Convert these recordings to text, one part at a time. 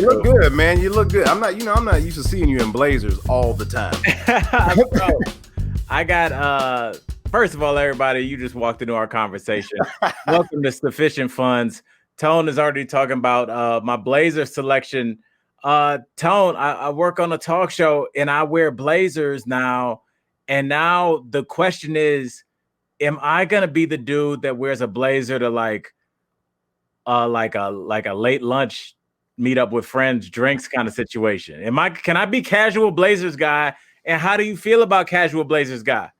You look good, man. You look good. I'm not used to seeing you in blazers all the time. Bro, I got first of all, everybody, you just walked into our conversation. Welcome to Sufficient Funds. Tone is already talking about my blazer selection. Tone, I work on a talk show and I wear blazers now. And now the question is, am I gonna be the dude that wears a blazer to like a late lunch meet up with friends, drinks kind of situation? Can I be casual blazers guy? And how do you feel about casual blazers guy?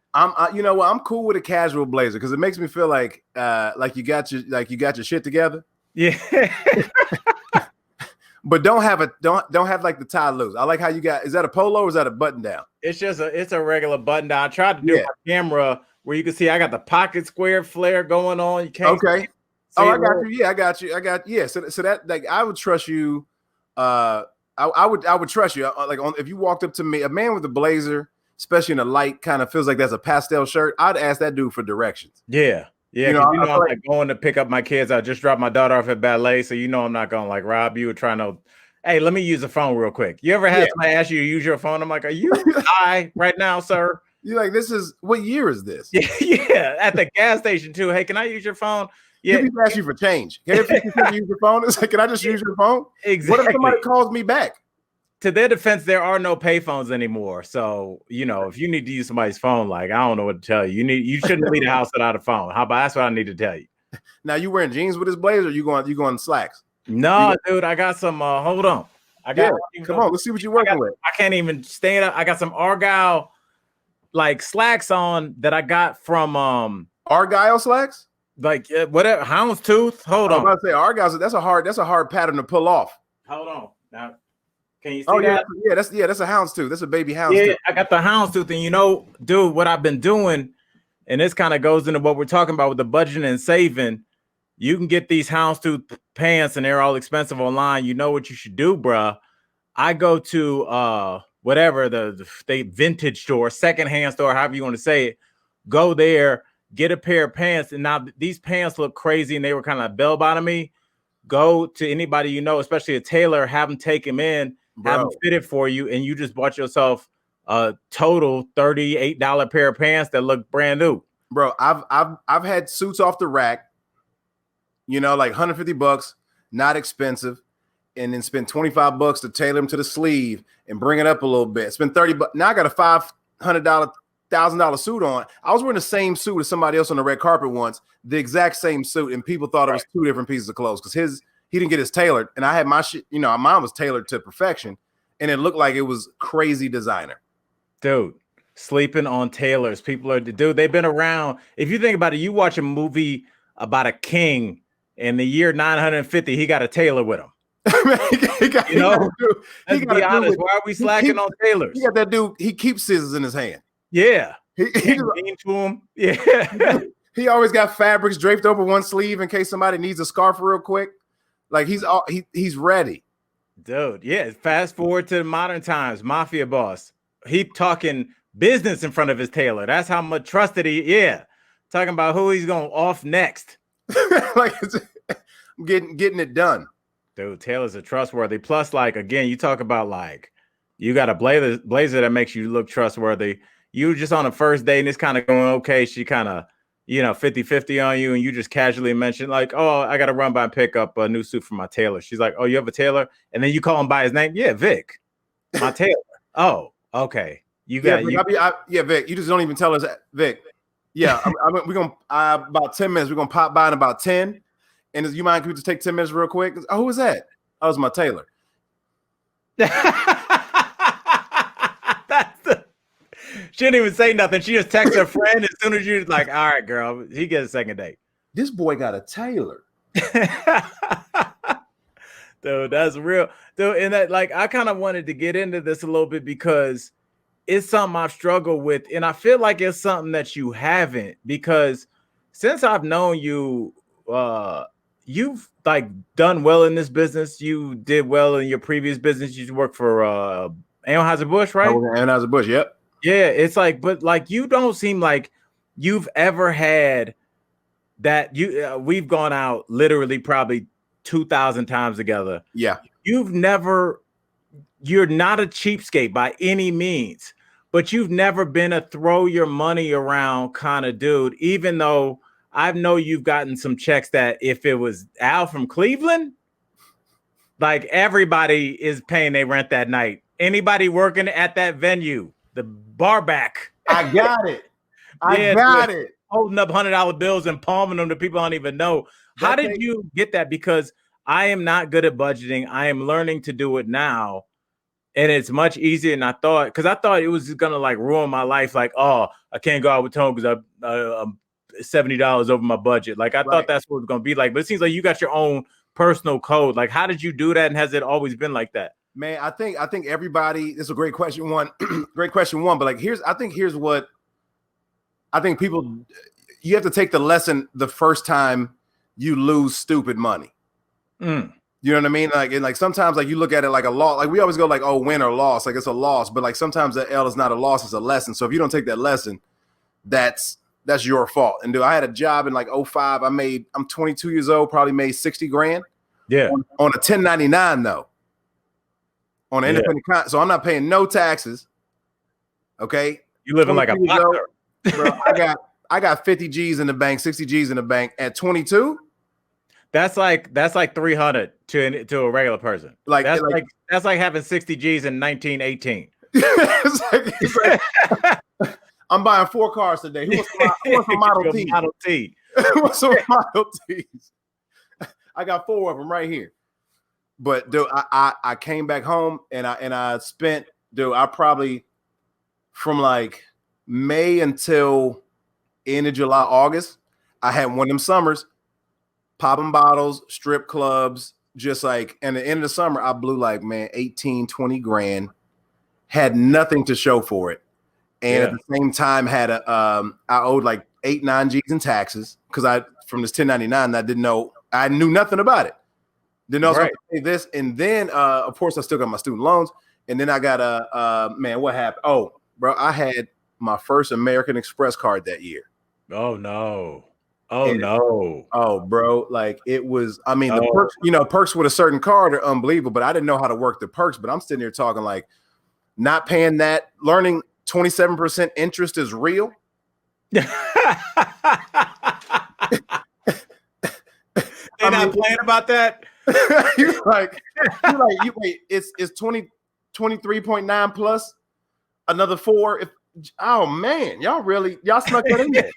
You know what? I'm cool with a casual blazer because it makes me feel like you got your shit together. Yeah. But don't have like the tie loose. I like how you got. Is that a polo or is that a button down? It's a regular button down. I tried to do my camera where you can see I got the pocket square flare going on. You can't. Okay. I got you. Yeah, I got you. Yeah. So that, like, I would trust you. I would trust you. Like, if you walked up to me, a man with a blazer, especially in a light, kind of feels like that's a pastel shirt. I'd ask that dude for directions. Yeah. Yeah, I'm like going to pick up my kids. I just dropped my daughter off at ballet, so I'm not gonna like rob you or trying to. Hey, let me use the phone real quick. You ever had somebody ask you to use your phone? I'm like, are you high right now, sir? You're like, what year is this? Yeah, at the gas station too. Hey, can I use your phone? Yeah, people ask you for change. Can you use your phone? It's like, can I just use your phone? Exactly. What if somebody calls me back? To their defense, there are no payphones anymore. So, if you need to use somebody's phone, like, I don't know what to tell you. You shouldn't leave the house without a phone. That's what I need to tell you. Now, you wearing jeans with this blazer or you going slacks? No, dude, I got some hold on. Come on, let's see what you're working with. I can't even stand up. I got some Argyle like slacks on that I got from Argyle slacks? Like whatever, houndstooth. Hold on. I'm about to say Argyle, that's a hard pattern to pull off. Hold on. Now, can you see that? That's a houndstooth. That's a baby houndstooth. Yeah, I got the houndstooth, and dude, what I've been doing, and this kind of goes into what we're talking about with the budgeting and saving. You can get these houndstooth pants, and they're all expensive online. You know what you should do, bruh. I go to whatever the vintage store, secondhand store, however you want to say it. Go there, get a pair of pants, and now these pants look crazy, and they were kind of bell bottomy. Go to anybody especially a tailor, have them take them in. Have them fitted for you, and you just bought yourself a total $38 pair of pants that look brand new. Bro, I've had suits off the rack, like $150, not expensive, and then spend $25 to tailor them to the sleeve and bring it up a little bit. Spend $30. Now I got a $1,000 suit on. I was wearing the same suit as somebody else on the red carpet once, the exact same suit, and people thought it was two different pieces of clothes because he didn't get his tailored, and I had my shit, mine was tailored to perfection, and it looked like it was crazy designer. Dude, sleeping on tailors. They've been around. If you think about it, you watch a movie about a king in the year 950, he got a tailor with him. Let's be honest, why are we slacking on tailors? He got that dude, he keeps scissors in his hand. Yeah. He to him. Yeah. He always got fabrics draped over one sleeve in case somebody needs a scarf real quick. Like he's ready. Dude, yeah. Fast forward to the modern times, mafia boss. He talking business in front of his tailor. That's how much trusted talking about who he's going off next. Like getting it done. Dude, tailors are trustworthy. Plus, like, again, you talk about like you got a blazer that makes you look trustworthy. You just on a first date and it's kind of going okay. She kind of 50-50 on you, and you just casually mention like, oh, I got to run by and pick up a new suit for my tailor. She's like, oh, you have a tailor? And then you call him by his name. Yeah, Vic, my tailor. Oh, okay. Vic, you just don't even tell us that, Vic. Yeah, we're going to about 10 minutes. We're going to pop by in about 10. And you mind, can we just take 10 minutes real quick? Oh, who was that? Oh, it was my tailor. She didn't even say nothing. She just texted her friend as soon as you're like, all right, girl, he gets a second date. This boy got a tailor. Dude, that's real. Dude, and that, like, I kind of wanted to get into this a little bit because it's something I've struggled with. And I feel like it's something that you haven't, because since I've known you, you've like done well in this business. You did well in your previous business. You worked for Anheuser-Busch, right? Anheuser-Busch, yep. Yeah, it's like, but like you don't seem like you've ever had that. We've gone out literally probably 2,000 times together. Yeah. you're not a cheapskate by any means, but you've never been a throw your money around kind of dude, even though I know you've gotten some checks that if it was Al from Cleveland, like everybody is paying their rent that night. Anybody working at that venue, the bar back. I got it. I got it. Holding up $100 bills and palming them to people I don't even know. How did you get that? Because I am not good at budgeting. I am learning to do it now. And it's much easier than I thought, because I thought it was just gonna like ruin my life. Like, oh, I can't go out with Tone because I'm $70 over my budget. Like I thought that's what it was gonna be like. But it seems like you got your own personal code. Like, how did you do that? And has it always been like that? Man, I think everybody. It's a great question. Great question. But like, here's what I think people. You have to take the lesson the first time you lose stupid money. You know what I mean? Like sometimes like you look at it like a loss. Like we always go like, oh, win or loss. Like it's a loss. But like sometimes the L is not a loss, it's a lesson. So if you don't take that lesson, that's your fault. And dude, I had a job in like 05. I'm 22 years old, probably made 60 grand. Yeah. On a 1099 though. On an independent so I'm not paying no taxes. Okay. You living like a boxer. Bro, I got 50 G's in the bank, 60 G's in the bank at 22. That's like 300 to a regular person. That's like having 60 G's in 1918. it's like, I'm buying 4 cars today. Who wants a Model T? Model T. Who wants some Model T's? I got 4 of them right here. But dude, I came back home and I spent, dude, I probably from like May until end of July, August, I had one of them summers. Popping bottles, strip clubs, just like, and at the end of the summer, I blew like, man, 18, 20 grand, had nothing to show for it. And at the same time had I owed like 8, 9 G's in taxes because from this 1099, I knew nothing about it. Didn't know I was going to pay this. And then, of course, I still got my student loans. And then I got man, what happened? Oh, bro, I had my first American Express card that year. Oh, no. Oh, bro, like it was, I mean, the perks, perks with a certain card are unbelievable, but I didn't know how to work the perks. But I'm sitting here talking like not paying that, learning 27% interest is real. They're not playing about that. you're like, wait, it's 23.9 plus another 4. Oh man, y'all snuck that in there.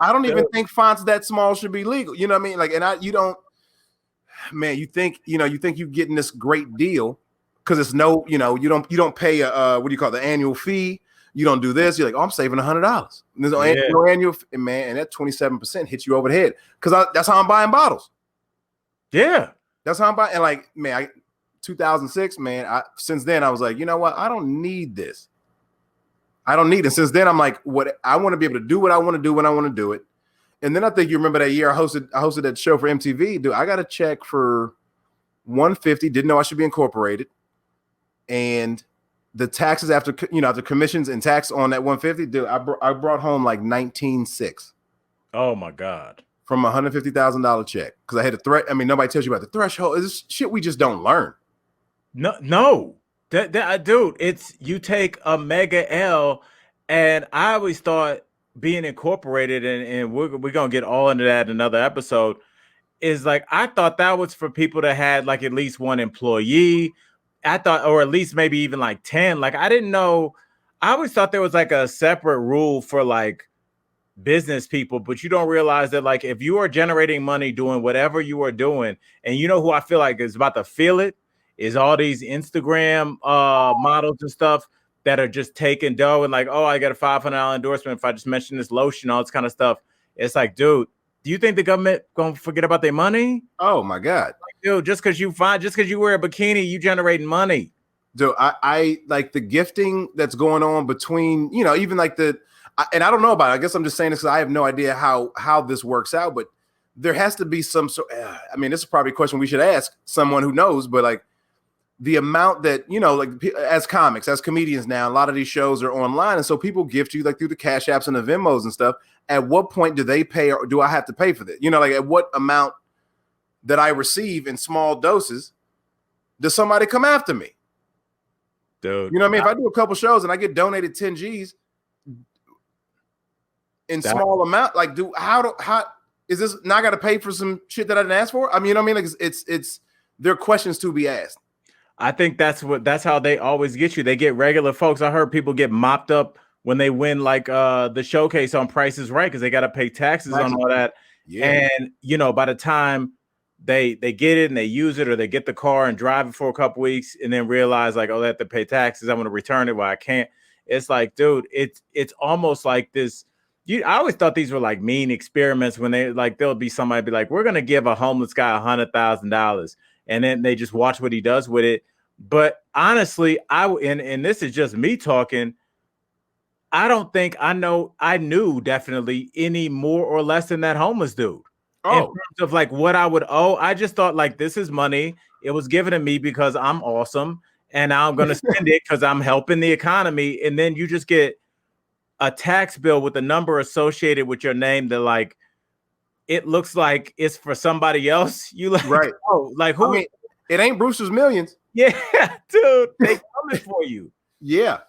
I don't even think fonts that small should be legal. You know what I mean? Like, you think you're getting this great deal because it's you don't pay what do you call it, the annual fee. You don't do this. You're like, oh, I'm saving $100. There's no annual, man, and that 27% hits you over the head because that's how I'm buying bottles. Yeah, that's how I'm buying. And like, man, 2006, man. Since then, I was like, you know what? I don't need this. I don't need it. Since then, I'm like, what I want to be able to do what I want to do when I want to do it. And then I think you remember that year I hosted that show for MTV. Dude, I got a check for $150. Didn't know I should be incorporated. And the taxes after commissions and tax on that $150, dude, I brought home like $19,600. Oh my God. From a $150,000 check. Because I had a threat. I mean, nobody tells you about the threshold. It's shit we just don't learn. No. Dude, it's you take a mega L, and I always thought being incorporated, and we're gonna get all into that in another episode, is like I thought that was for people that had like at least one employee. I thought, or at least maybe even like 10. Like I didn't know. I always thought there was like a separate rule for like business people, but you don't realize that like if you are generating money doing whatever you are doing, and you know who I feel like is about to feel it is all these Instagram models and stuff that are just taking dough and like, oh, I got a $500 endorsement if I just mention this lotion, all this kind of stuff. It's like, dude, do you think the government gonna forget about their money? Oh my God, like, dude, just because you wear a bikini, you generating money. Dude, I like the gifting that's going on between, even like and I don't know about it. I guess I'm just saying this because I have no idea how this works out, but there has to be some sort. I mean, this is probably a question we should ask someone who knows, but like, the amount that, like as comics, as comedians now, a lot of these shows are online. And so people gift you like through the Cash Apps and the Venmos and stuff. At what point do they pay or do I have to pay for this? Like at what amount that I receive in small doses, does somebody come after me? Dude, you know what I mean? If I do a couple shows and I get donated 10 G's in small amount, like how is this now? I got to pay for some shit that I didn't ask for? I mean, you know what I mean? Like it's there are questions to be asked. I think that's how they always get you. They get regular folks. I heard people get mopped up when they win like the showcase on Price is Right because they got to pay taxes on all that. Yeah. And you know, by the time they get it and they use it, or they get the car and drive it for a couple weeks and then realize like, oh, they have to pay taxes. I'm going to return it. Well, I can't. It's like, dude, it's almost like this. I always thought these were like mean experiments when there'll be somebody be like, we're going to give a homeless guy $100,000 and then they just watch what he does with it. But honestly, and this is just me talking. I don't think I knew definitely any more or less than that homeless dude. In terms of like what I would owe, I just thought like this is money. It was given to me because I'm awesome and I'm going to spend it because I'm helping the economy. And then you just get a tax bill with a number associated with your name that like it looks like it's for somebody else. You like, right? Oh, like who? I mean, it ain't Brewster's Millions. Yeah, dude, they coming for you. Yeah.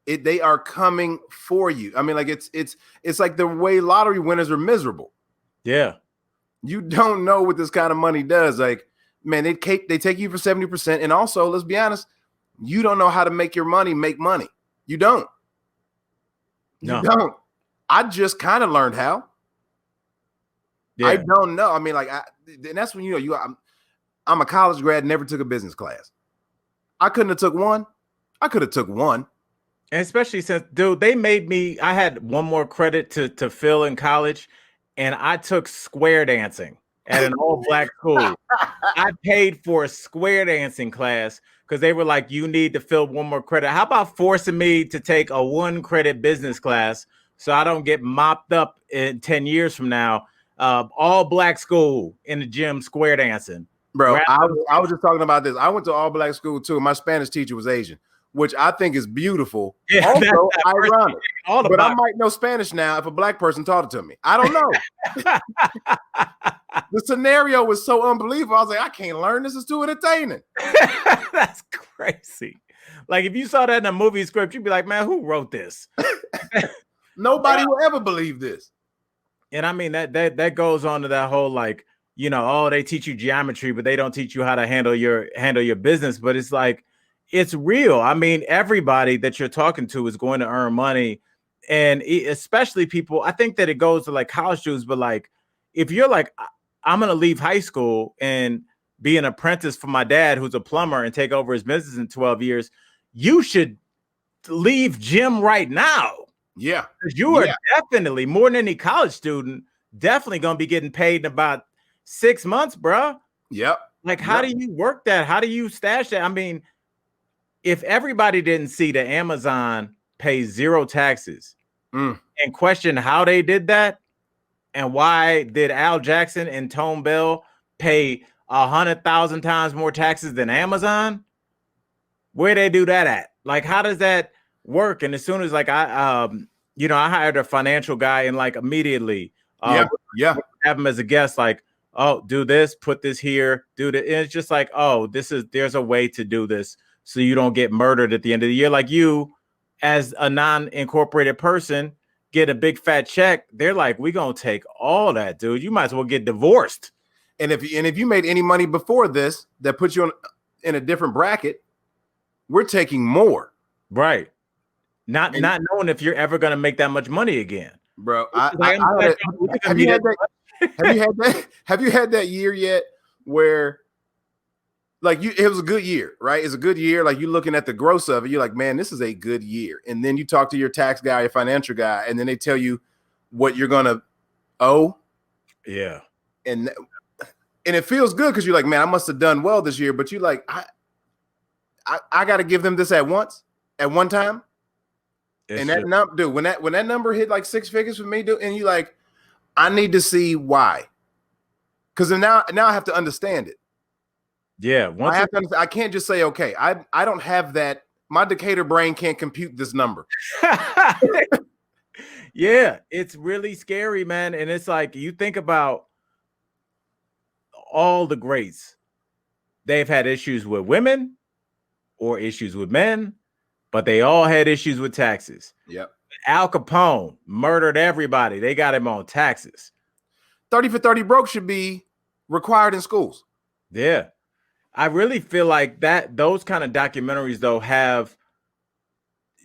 They are coming for you. I mean, like it's like the way lottery winners are miserable. Yeah. You don't know what this kind of money does. Like, man, they take you for 70%. And also, let's be honest, you don't know how to make your money make money. You don't. No. You don't. I just kind of learned how. Yeah. I don't know. I mean, like, and that's when I'm a college grad, never took a business class. I couldn't have took one. I could have took one. And especially since, dude, they made me, I had one more credit to fill in college, and I took square dancing at an all-black school. I paid for a square dancing class because they were like, you need to fill one more credit. How about forcing me to take a 1-credit business class so I don't get mopped up in 10 years from now? All-black school in the gym, square dancing. Bro, I was just talking about this. I went to all-black school too. My Spanish teacher was Asian, which I think is beautiful. Yeah, also ironic. But I might know Spanish now if a black person taught it to me. I don't know. The scenario was so unbelievable. I was like, I can't learn. This is too entertaining. That's crazy. Like if you saw that in a movie script, you'd be like, man, who wrote this? Nobody will ever believe this. And I mean, that goes on to that whole like, you know, oh, they teach you geometry, but they don't teach you how to handle your business. But it's like, it's real. I mean, everybody that you're talking to is going to earn money. And especially people, I think that it goes to like college students, but like, if you're like, I'm going to leave high school and be an apprentice for my dad, who's a plumber, and take over his business in 12 years, you should leave gym right now. Yeah. Because you are definitely, more than any college student, definitely going to be getting paid in about 6 months, bro. Yep. Like, how do you work that? How do you stash that? I mean, if everybody didn't see that Amazon pays 0 taxes and question how they did that, and why did Al Jackson and Tone Bell pay 100,000 times more taxes than Amazon? Where they do that at? Like, how does that work? And as soon as like I hired a financial guy and like immediately, have him as a guest, like, oh, do this, put this here, do that. And it's just like, oh, there's a way to do this so you don't get murdered at the end of the year. Like you, as a non-incorporated person, get a big fat check. They're like, we're gonna take all that, dude. You might as well get divorced. And if you made any money before this, that puts you in a different bracket, we're taking more. Right. Not knowing if you're ever gonna make that much money again. Bro, have you had that year yet where like it was a good year, right? It's a good year. Like you're looking at the gross of it. You're like, man, this is a good year. And then you talk to your tax guy, your financial guy, and then they tell you what you're going to owe. Yeah. And it feels good because you're like, man, I must have done well this year. But you're like, I got to give them this at one time. And that number, dude, when that number hit like 6 figures for me, dude, and you like, I need to see why. Because now I have to understand it. Yeah, I can't just say, okay, I don't have that. My Decatur brain can't compute this number. Yeah, it's really scary, man. And it's like, you think about all the greats, they've had issues with women or issues with men, but they all had issues with taxes. Yep. Al Capone murdered everybody. They got him on taxes. 30 for 30 broke should be required in schools. Yeah. I really feel like those kind of documentaries, though, have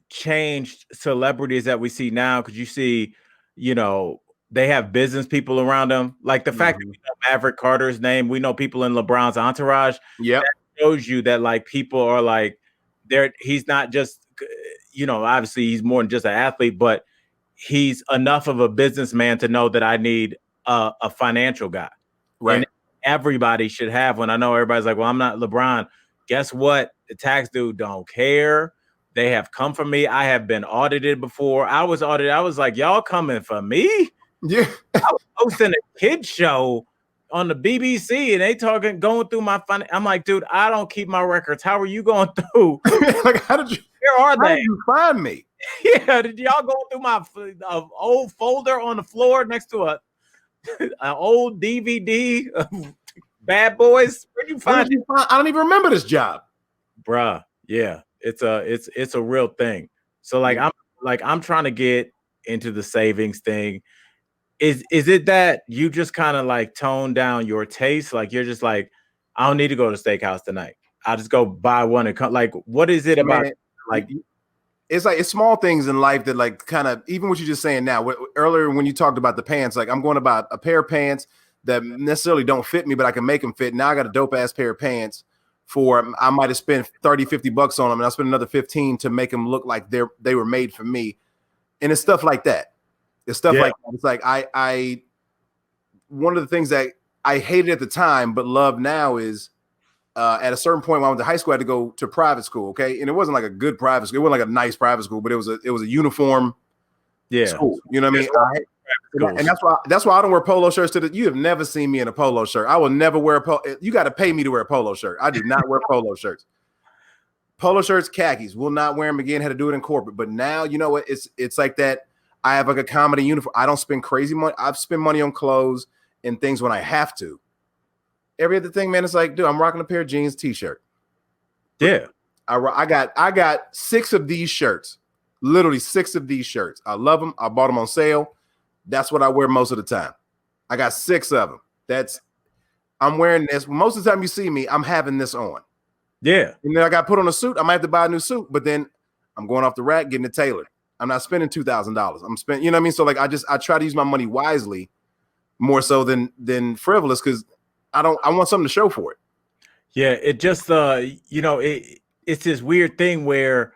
changed celebrities that we see now. Because you see, they have business people around them. Like the fact that we know Maverick Carter's name, we know people in LeBron's entourage. Yep. That shows you that like people are like, he's not just, obviously he's more than just an athlete, but he's enough of a businessman to know that I need a financial guy. Right. And everybody should have one. I know everybody's like, well, I'm not LeBron. Guess what? The tax dude don't care. They have come for me. I have been audited before. I was audited. I was like, y'all coming for me? Yeah. I was hosting a kids show on the BBC and they going through my fun. I'm like, dude, I don't keep my records. How are you going through? Like, how did you find me? Yeah, did y'all go through my old folder on the floor next to an old DVD of Bad Boys? Where'd you find it? I don't even remember this job, bruh. Yeah, it's a real thing. So like, I'm trying to get into the savings thing. Is it that you just kind of like tone down your taste? Like you're just like, I don't need to go to steakhouse tonight. I'll just go buy one and come. Like, what is it about? Like, it's like it's small things in life that like kind of, even what you're just saying now. Earlier when you talked about the pants, like I'm going about a pair of pants that necessarily don't fit me, but I can make them fit. Now I got a dope ass pair of pants I might have spent 30, 50 bucks on them, and I'll spend another 15 to make them look like they were made for me. And it's stuff like that. It's stuff like that. It's like I one of the things that I hated at the time but love now is at a certain point when I went to high school, I had to go to private school, okay? And it wasn't like a good private school. It wasn't like a nice private school, but it was a uniform school. You know what I mean? And that's why I don't wear polo shirts you have never seen me in a polo shirt. I will never wear a polo. You got to pay me to wear a polo shirt. I do not wear polo shirts. Polo shirts, khakis. Will not wear them again. Had to do it in corporate. But now, you know what? It's like that. I have like a comedy uniform. I don't spend crazy money. I've spent money on clothes and things when I have to. Every other thing, man, it's like, dude, I'm rocking a pair of jeans, t-shirt. Yeah. I got 6 of these shirts. Literally 6 of these shirts. I love them. I bought them on sale. That's what I wear most of the time. I got 6 of them. I'm wearing this. Most of the time you see me, I'm having this on. Yeah. And then I got put on a suit. I might have to buy a new suit, but then I'm going off the rack, getting it tailored. I'm not spending $2,000. I'm spending, you know what I mean? So like, I try to use my money wisely more so than frivolous. Cause I want something to show for it. Yeah. It just, it's this weird thing where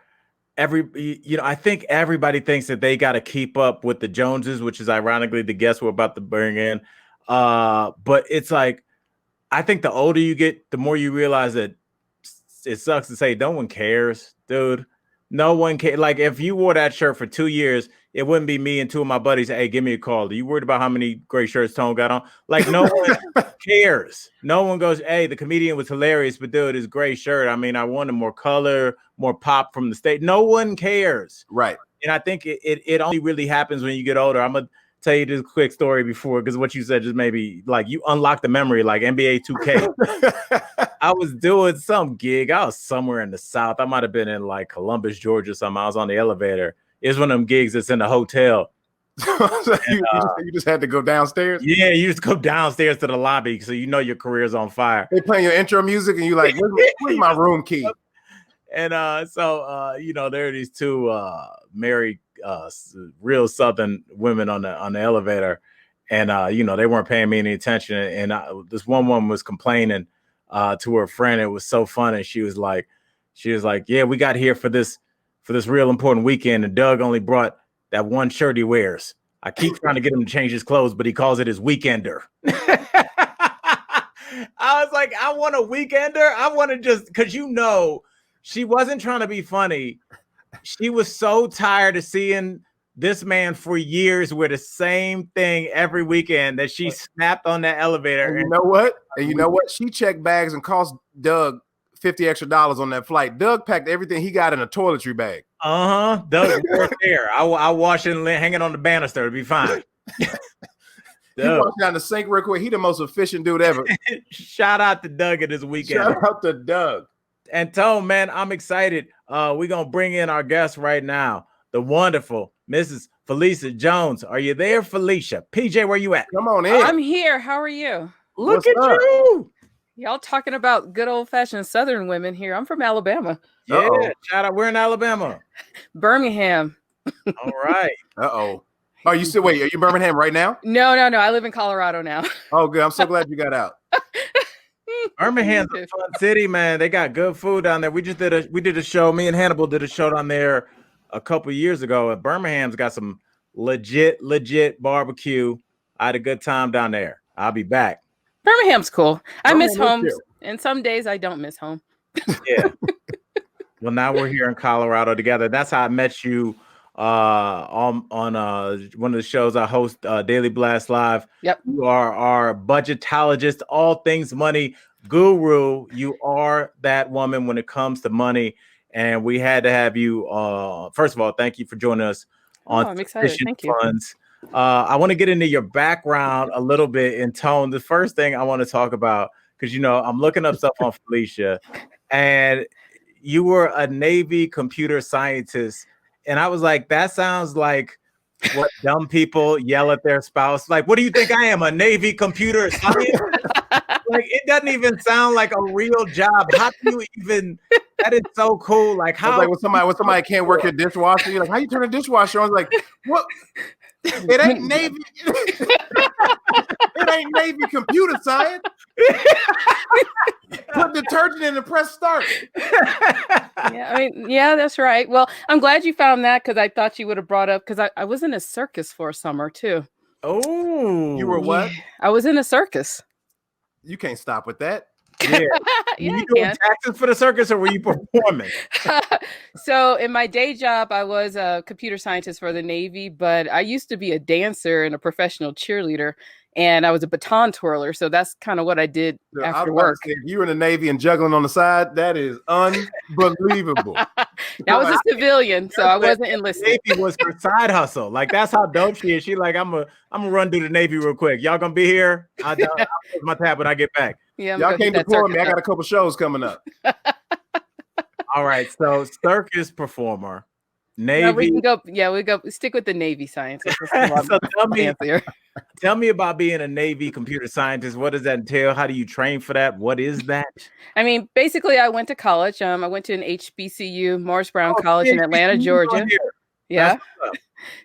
I think everybody thinks that they got to keep up with the Joneses, which is ironically the guest we're about to bring in. But it's like, I think the older you get, the more you realize that it sucks to say no one cares, dude. No one cares. Like if you wore that shirt for 2 years, it wouldn't be me and 2 of my buddies. Hey, give me a call. Are you worried about how many gray shirts Tone got on? Like no one cares. No one goes, hey, the comedian was hilarious, but dude, his gray shirt. I mean, I wanted more color, more pop from the state. No one cares. Right. And I think it only really happens when you get older. I'm going to tell you this quick story before, because what you said just maybe like you unlocked the memory like NBA 2K. I was doing some gig. I was somewhere in the South. I might have been in like Columbus, Georgia or something. I was on the elevator. It's one of them gigs that's in the hotel. You just had to go downstairs? Yeah, you just go downstairs to the lobby so you know your career's on fire. They playing your intro music and you like, where's my room key? And so there are these 2 married real Southern women on the elevator, and they weren't paying me any attention. And this one woman was complaining to her friend. It was so funny. She was like, yeah, we got here for this real important weekend, and Doug only brought that one shirt he wears. I keep trying to get him to change his clothes, but he calls it his weekender. I was like, I want a weekender. I want to just, because she wasn't trying to be funny. She was so tired of seeing this man for years wear the same thing every weekend that she snapped on that elevator. And you know what? She checked bags and cost Doug $50 extra on that flight. Doug packed everything he got in a toiletry bag. Doug right there. I wash it and hang it on the banister. It'll be fine. He walked down the sink real quick. He the most efficient dude ever. Shout out to Doug at this weekend. Shout out to Doug. And Tone, man, I'm excited. We're going to bring in our guest right now, the wonderful Mrs. Phylecia Jones. Are you there, Phylecia? PJ, where you at? Come on in. I'm here. How are you? Look at you. Y'all talking about good old-fashioned Southern women here. I'm from Alabama. Yeah, shout out. We're in Alabama. Birmingham. All right. Oh, you still wait? Are you in Birmingham right now? No. I live in Colorado now. Oh, good. I'm so glad you got out. Birmingham's a fun city, man. They got good food down there. We did a show. Me and Hannibal did a show down there a couple of years ago. And Birmingham's got some legit barbecue. I had a good time down there. I'll be back. Birmingham's cool. I miss home, and some days I don't miss home. Yeah. Well, now we're here in Colorado together. That's how I met you on one of the shows I host, Daily Blast Live. Yep. You are our budgetologist, all things money guru. You are that woman when it comes to money. And we had to have you. First of all, thank you for joining us on I'm excited. Thank you. Funds. I want to get into your background a little bit in Tone. The first thing I want to talk about, because I'm looking up stuff on Phylecia, and you were a Navy computer scientist. And I was like, that sounds like what dumb people yell at their spouse. Like, what do you think I am, a Navy computer scientist? Like, it doesn't even sound like a real job. How do you even? That is so cool. Like, how? It's like when somebody can't work your dishwasher, you're like, how you turn a dishwasher on? I was like, what? It ain't Navy. It ain't Navy computer science. Put detergent in and press start. Yeah, that's right. Well, I'm glad you found that, because I thought you would have brought up, because I was in a circus for a summer too. Oh, you were what? Yeah, I was in a circus. You can't stop with that. Yeah. Yeah, you doing taxes for the circus, or were you performing? So in my day job, I was a computer scientist for the Navy, but I used to be a dancer and a professional cheerleader, and I was a baton twirler. So that's kind of what I did after work. If you were in the Navy and juggling on the side, that is unbelievable. I was a civilian, so I wasn't enlisted. Navy was her side hustle. Like, that's how dope she is. She like, I'm gonna run through the Navy real quick. Y'all gonna be here? I'll close my tab when I get back. Yeah, y'all can't deploy me. I got a couple shows coming up. All right, so circus performer, Navy. No, we can go. Yeah, we go. Stick with the Navy science. So tell me about being a Navy computer scientist. What does that entail? How do you train for that? What is that? I mean, basically, I went to college. I went to an HBCU, Morris Brown College in Atlanta, Georgia. Yeah.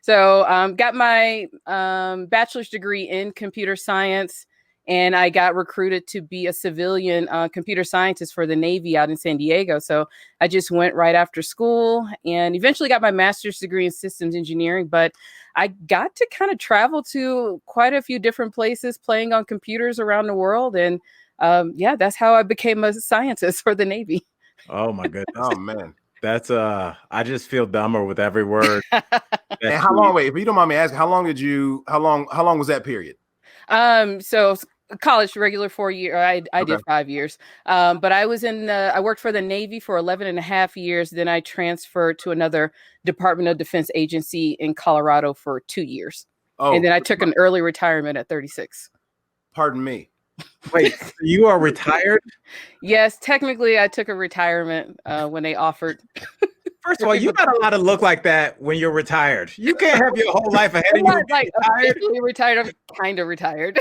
So got my bachelor's degree in computer science. And I got recruited to be a civilian computer scientist for the Navy out in San Diego. So I just went right after school and eventually got my master's degree in systems engineering. But I got to kind of travel to quite a few different places playing on computers around the world. And that's how I became a scientist for the Navy. Oh, my goodness. Oh, man. That's I just feel dumber with every word. And how long? Wait, if you don't mind me asking, how long was that period? So college, regular 4 year. I did 5 years. But I was I worked for the Navy for 11 and a half years. Then I transferred to another Department of Defense agency in Colorado for 2 years. Oh, and then I took an early retirement at 36. Pardon me. Wait, you are retired? Yes, technically I took a retirement when they offered. First of all, you got a lot of look like that when you're retired. You can't have your whole life ahead of you. Like officially retired. I'm kind of retired.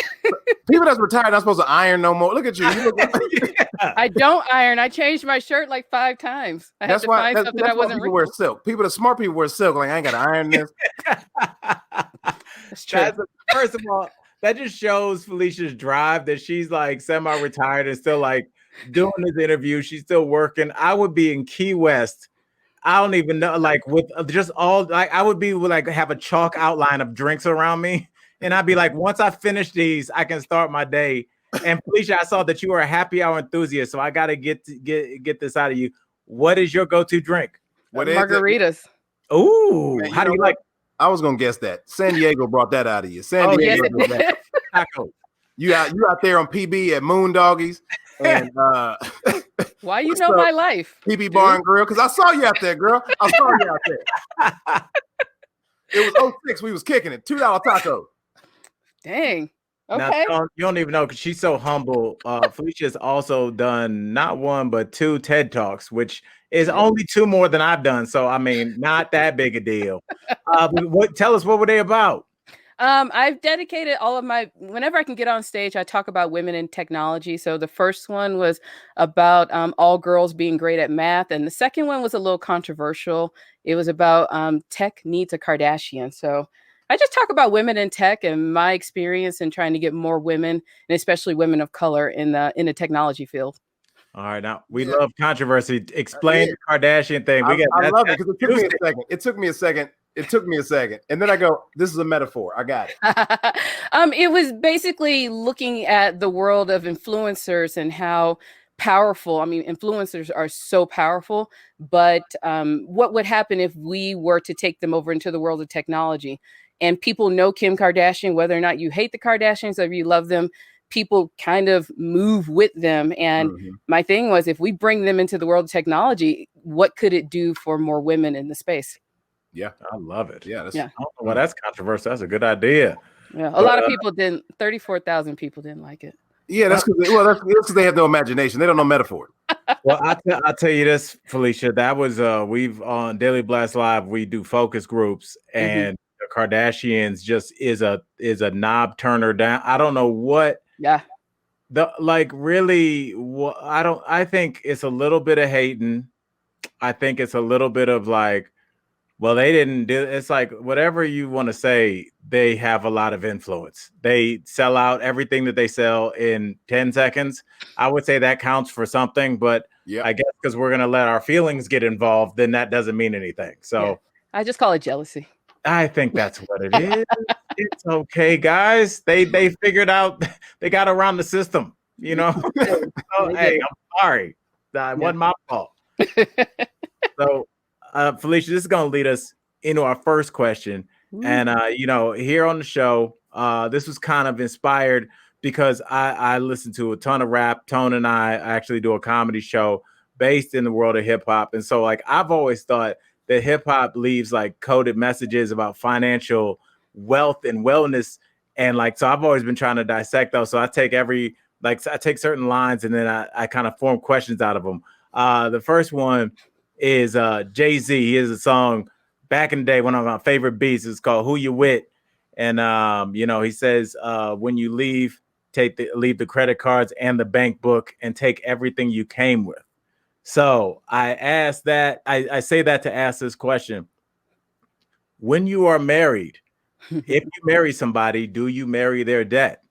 People that's retired not supposed to iron no more. Look at you. You look like I don't iron. I changed my shirt like 5 times. I had to find something that wasn't people wear silk. Smart people wear silk. Like, I ain't got to iron this. That's true. First of all, that just shows Phylicia's drive that she's like semi-retired and still like doing this interview. She's still working. I would be in Key West. I don't even know, like with just all, like I would be like have a chalk outline of drinks around me. And I'd be like, once I finish these, I can start my day. And Phylecia, I saw that you are a happy hour enthusiast. So I got to get this out of you. What is your go-to drink? What margaritas. Ooh, how do you like? I was gonna guess that. San Diego brought that out of you. San Diego. Yes, Taco. You out there on PB at Moon Doggies. And why you know my life? PB Bar and Grill, because I saw you out there, girl. I saw you out there. It was 06. We was kicking it. $2 taco. Dang. Now, Okay. you don't even know because she's so humble. Phylecia also done not one but 2 TED Talks, which is only 2 more than I've done. So, I mean, not that big a deal. Tell us, what were they about? I've dedicated all of whenever I can get on stage, I talk about women in technology. So the first one was about all girls being great at math. And the second one was a little controversial. It was about tech needs a Kardashian. So I just talk about women in tech and my experience in trying to get more women, and especially women of color, in the technology field. All right, now we love controversy. Explain the Kardashian thing. I love it because it took me a second. It took me a second. And then I go, this is a metaphor. I got it. It was basically looking at the world of influencers and how powerful. I mean, influencers are so powerful, but what would happen if we were to take them over into the world of technology? And people know Kim Kardashian, whether or not you hate the Kardashians or if you love them, people kind of move with them. And my thing was, if we bring them into the world of technology, what could it do for more women in the space? Yeah, I love it. Yeah, I don't know why that's controversial. That's a good idea. Yeah, a lot of people didn't. 34,000 people didn't like it. Yeah, that's because they have no imagination. They don't know metaphor. Well, I'll tell you this, Phylecia. That was we've on Daily Blast Live. We do focus groups, and the Kardashians just is a knob turner down. I don't know what. Yeah. I think it's a little bit of hating. I think it's a little bit of like, well, they didn't do. It's like whatever you want to say. They have a lot of influence. They sell out everything that they sell in 10 seconds. I would say that counts for something, but I guess because we're gonna let our feelings get involved, then that doesn't mean anything. So I just call it jealousy. I think that's what it is. It's okay, guys. They figured out. They got around the system. You know. So, hey, I'm sorry. That wasn't my fault. So. Phylecia, this is going to lead us into our first question. And, here on the show, this was kind of inspired because I listen to a ton of rap. Tone and I actually do a comedy show based in the world of hip hop. And so like, I've always thought that hip hop leaves like coded messages about financial wealth and wellness. And like, so I've always been trying to dissect those. So I take I take certain lines and then I kind of form questions out of them. The first one is Jay-Z. He has a song back in the day, one of my favorite beats. It's called Who You With. And he says when you leave the credit cards and the bank book and take everything you came with. So I asked that, I say that to ask this question. When you are married, if you marry somebody, do you marry their debt?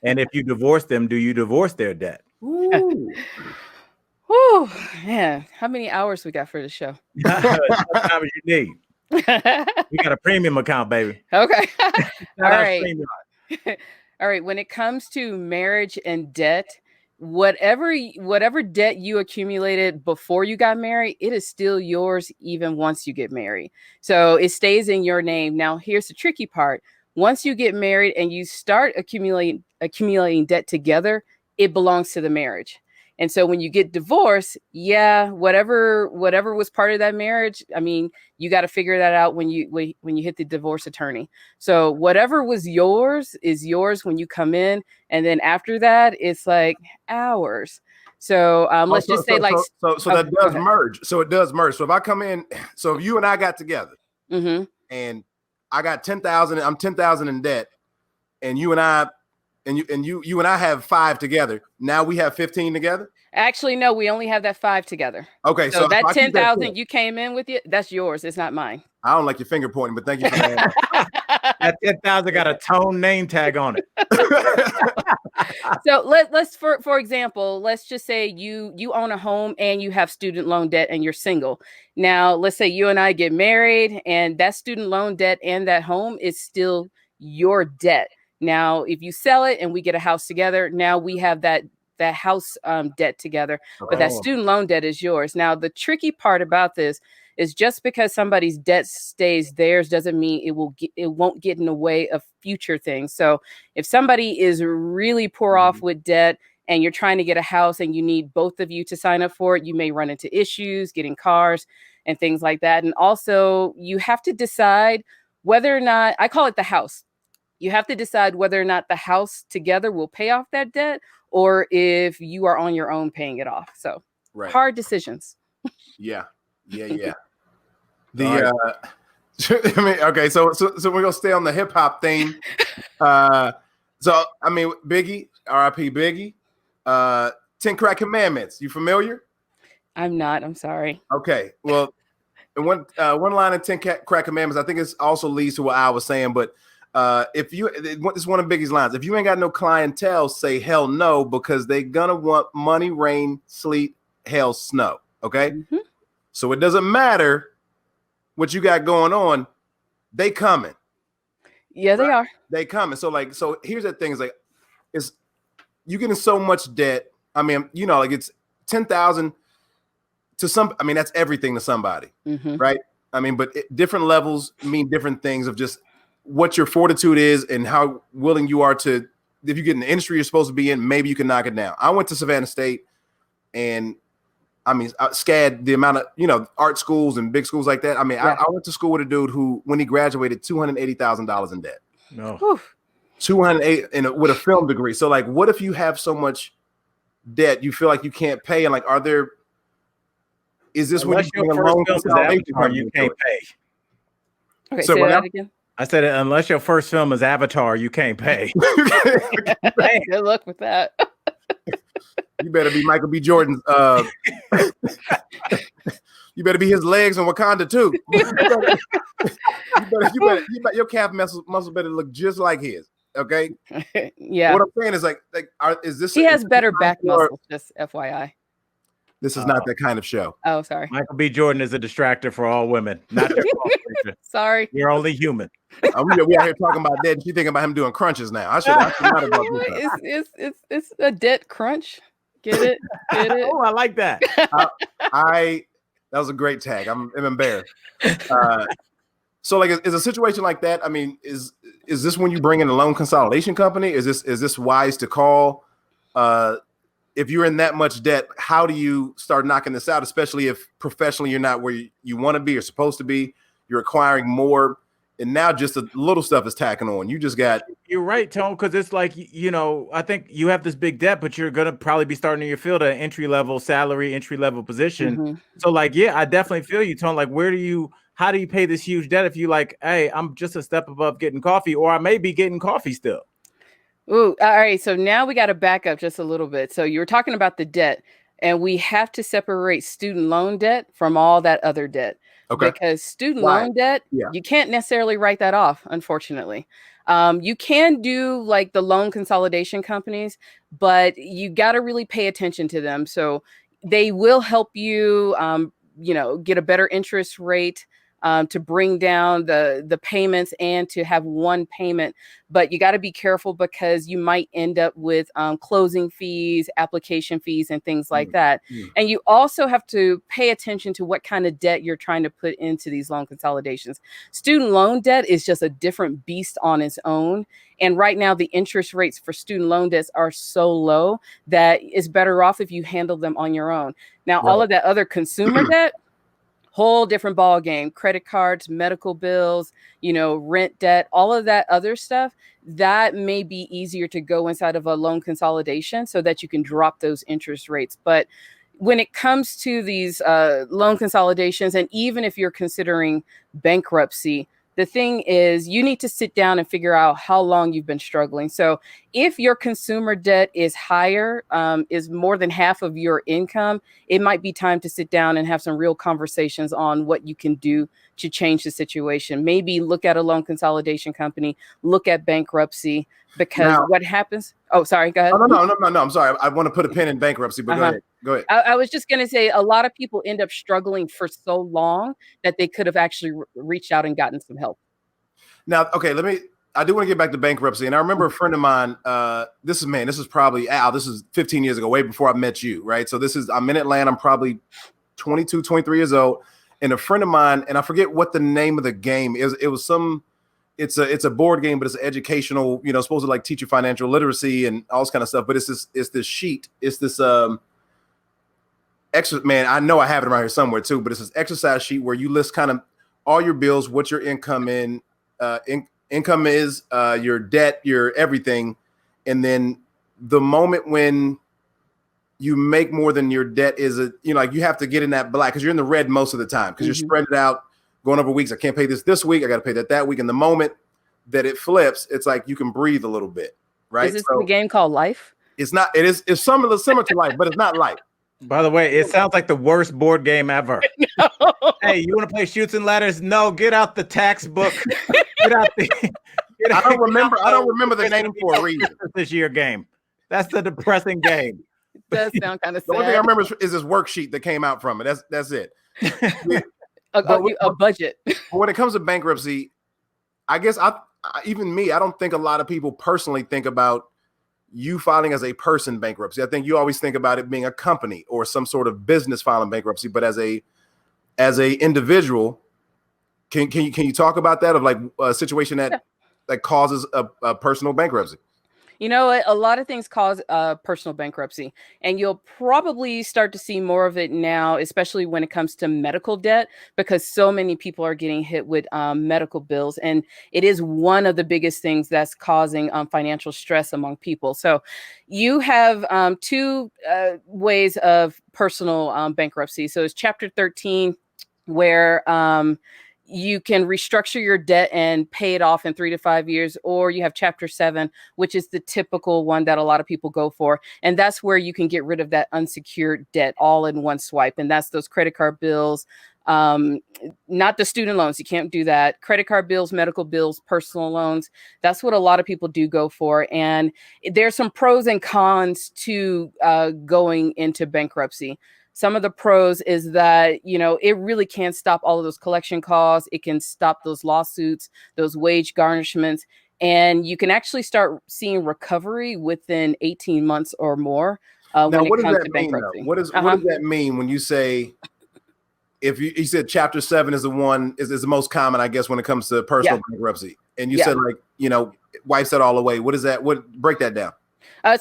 And if you divorce them, do you divorce their debt? Ooh. Whew, man, how many hours we got for the show? What time you need? We got a premium account, baby. Okay. All right. All right. When it comes to marriage and debt, whatever debt you accumulated before you got married, it is still yours even once you get married. So it stays in your name. Now, here's the tricky part. Once you get married and you start accumulating debt together, it belongs to the marriage. And so when you get divorced, whatever was part of that marriage, I mean, you got to figure that out when you hit the divorce attorney. So whatever was yours is yours when you come in, and then after that, it's like ours. So let's just say that does merge. So it does merge. So if I come in, so if you and I got together, and I got 10,000, I'm 10,000 in debt, and you and I. And you and I have 5 together. Now we have 15 together. Actually, no, we only have that 5 together. Okay, so that 10,000 you came in with, that's yours. It's not mine. I don't like your finger pointing, but thank you for that. That 10,000 got a Tone name tag on it. So let's for example, let's just say you own a home and you have student loan debt and you're single. Now, let's say you and I get married and that student loan debt and that home is still your debt. Now, if you sell it and we get a house together, now we have that house debt together, but that student loan debt is yours. Now, the tricky part about this is just because somebody's debt stays theirs doesn't mean it won't get in the way of future things. So if somebody is really poor off with debt and you're trying to get a house and you need both of you to sign up for it, you may run into issues getting cars and things like that. And also you have to decide whether or not, I call it the house. you have to decide whether or not the house together will pay off that debt, or if you are on your own paying it off. So hard decisions. Yeah. The I mean, okay, so we're gonna stay on the hip hop theme. So I mean, Biggie, R.I.P. Biggie, 10 Crack Commandments. You familiar? I'm not. I'm sorry. Okay, well, one line in 10 Crack Commandments, I think it also leads to what I was saying, but if you, it's one of Biggie's lines. If you ain't got no clientele, say hell no, because they gonna want money, rain, sleet, hail, snow. Okay, so it doesn't matter what you got going on, they coming. Yeah, they are. They coming. So here's the thing: is you getting so much debt. I mean, it's 10,000 to some. I mean, that's everything to somebody, right? I mean, but different levels mean different things of just what your fortitude is and how willing you are to. If you get in the industry you're supposed to be in, maybe you can knock it down. I went to Savannah State, and I mean, SCAD, the amount of, art schools and big schools like that. I mean, I went to school with a dude who, when he graduated, $280,000 in debt. No. 208 with a film degree. So like, what if you have so much debt, you feel like you can't pay? And like, is this when you bring a loan consolidation you can't pay? Okay, so say that again. I said, unless your first film is Avatar, you can't pay. Good luck with that. You better be Michael B. Jordan's. You better be his legs in Wakanda too. Your calf muscle better look just like his. Okay. Yeah. What I'm saying is is this? He has better back muscles. Just FYI. This is not that kind of show. Oh, sorry. Michael B. Jordan is a distractor for all women. Not your fault. Sorry. You're only human. We out here talking about debt. She thinking about him doing crunches now. I should not have brought this up. It's a debt crunch. Get it? Oh, I like that. That was a great tag. I'm embarrassed. So like, is a situation like that? I mean, is this when you bring in a loan consolidation company? Is this wise to call? If you're in that much debt, how do you start knocking this out? Especially if professionally you're not where you want to be or supposed to be. You're acquiring more, and now just the little stuff is tacking on. You just got. You're right, Tone, because it's like, I think you have this big debt, but you're gonna probably be starting in your field at an entry-level salary, entry-level position. So like, yeah, I definitely feel you, Tone. Like, how do you pay this huge debt if you like, hey, I'm just a step above getting coffee, or I may be getting coffee still? Ooh, all right. So now we got to back up just a little bit. So you were talking about the debt, and we have to separate student loan debt from all that other debt. Okay. Because student loan debt, you can't necessarily write that off, unfortunately. You can do like the loan consolidation companies, but you got to really pay attention to them. So they will help you, get a better interest rate, to bring down the payments and to have one payment. But you got to be careful because you might end up with closing fees, application fees, and things like that. And you also have to pay attention to what kind of debt you're trying to put into these loan consolidations. Student loan debt is just a different beast on its own. And right now, the interest rates for student loan debts are so low that it's better off if you handle them on your own. Now, all of that other consumer debt, whole different ball game. Credit cards, medical bills, rent debt, all of that other stuff, that may be easier to go inside of a loan consolidation so that you can drop those interest rates. But when it comes to these loan consolidations, and even if you're considering bankruptcy, the thing is you need to sit down and figure out how long you've been struggling. So if your consumer debt is higher, is more than half of your income, it might be time to sit down and have some real conversations on what you can do to change the situation. Maybe look at a loan consolidation company, look at bankruptcy, because what happens? Oh, sorry, go ahead. Oh, no, I'm sorry. I want to put a pin in bankruptcy, but go ahead. I was just going to say a lot of people end up struggling for so long that they could have actually reached out and gotten some help. Now, okay, I do want to get back to bankruptcy. And I remember a friend of mine, this is probably, Al, this is 15 years ago, way before I met you, right? So I'm in Atlanta, I'm probably 22, 23 years old. And a friend of mine, and I forget what the name of the game is. It's a board game, but it's educational, supposed to like teach you financial literacy and all this kind of stuff. But it's this sheet. It's this man, I know I have it around here somewhere too, but it's this exercise sheet where you list kind of all your bills, what your income Income is your debt, your everything. And then the moment when you make more than your debt is, like you have to get in that black because you're in the red most of the time because you're spread it out, going over weeks. I can't pay this week. I got to pay that week. And the moment that it flips, it's like you can breathe a little bit, right? Is this the game called life? It's not. It's similar to life, but it's not life. By the way, it sounds like the worst board game ever. No. Hey, you want to play Chutes and Ladders? No, get out the tax book. Get out the. I don't remember the name for a reason. This year game. That's the depressing game. It does sound kind of sad. The only thing I remember is this worksheet that came out from it. That's it. A budget. When it comes to bankruptcy, I guess I don't think a lot of people personally think about you filing as a person bankruptcy. I think you always think about it being a company or some sort of business filing bankruptcy. But as a individual, can you talk about that, of like a situation that causes a personal bankruptcy? You know what? A lot of things cause personal bankruptcy, and you'll probably start to see more of it now, especially when it comes to medical debt, because so many people are getting hit with medical bills. And it is one of the biggest things that's causing financial stress among people. So you have two ways of personal bankruptcy. So it's Chapter 13, where you can restructure your debt and pay it off in 3 to 5 years, or you have Chapter 7, which is the typical one that a lot of people go for. And that's where you can get rid of that unsecured debt all in one swipe. And that's those credit card bills, not the student loans. You can't do that. Credit card bills, medical bills, personal loans. That's what a lot of people do go for. And there's some pros and cons to going into bankruptcy. Some of the pros is that, it really can stop all of those collection costs. It can stop those lawsuits, those wage garnishments, and you can actually start seeing recovery within 18 months or more when it comes to bankruptcy. What does that mean when you say, if you said Chapter 7 is the one is the most common, I guess, when it comes to personal bankruptcy, and you said wipes that all away. What is that? Break that down.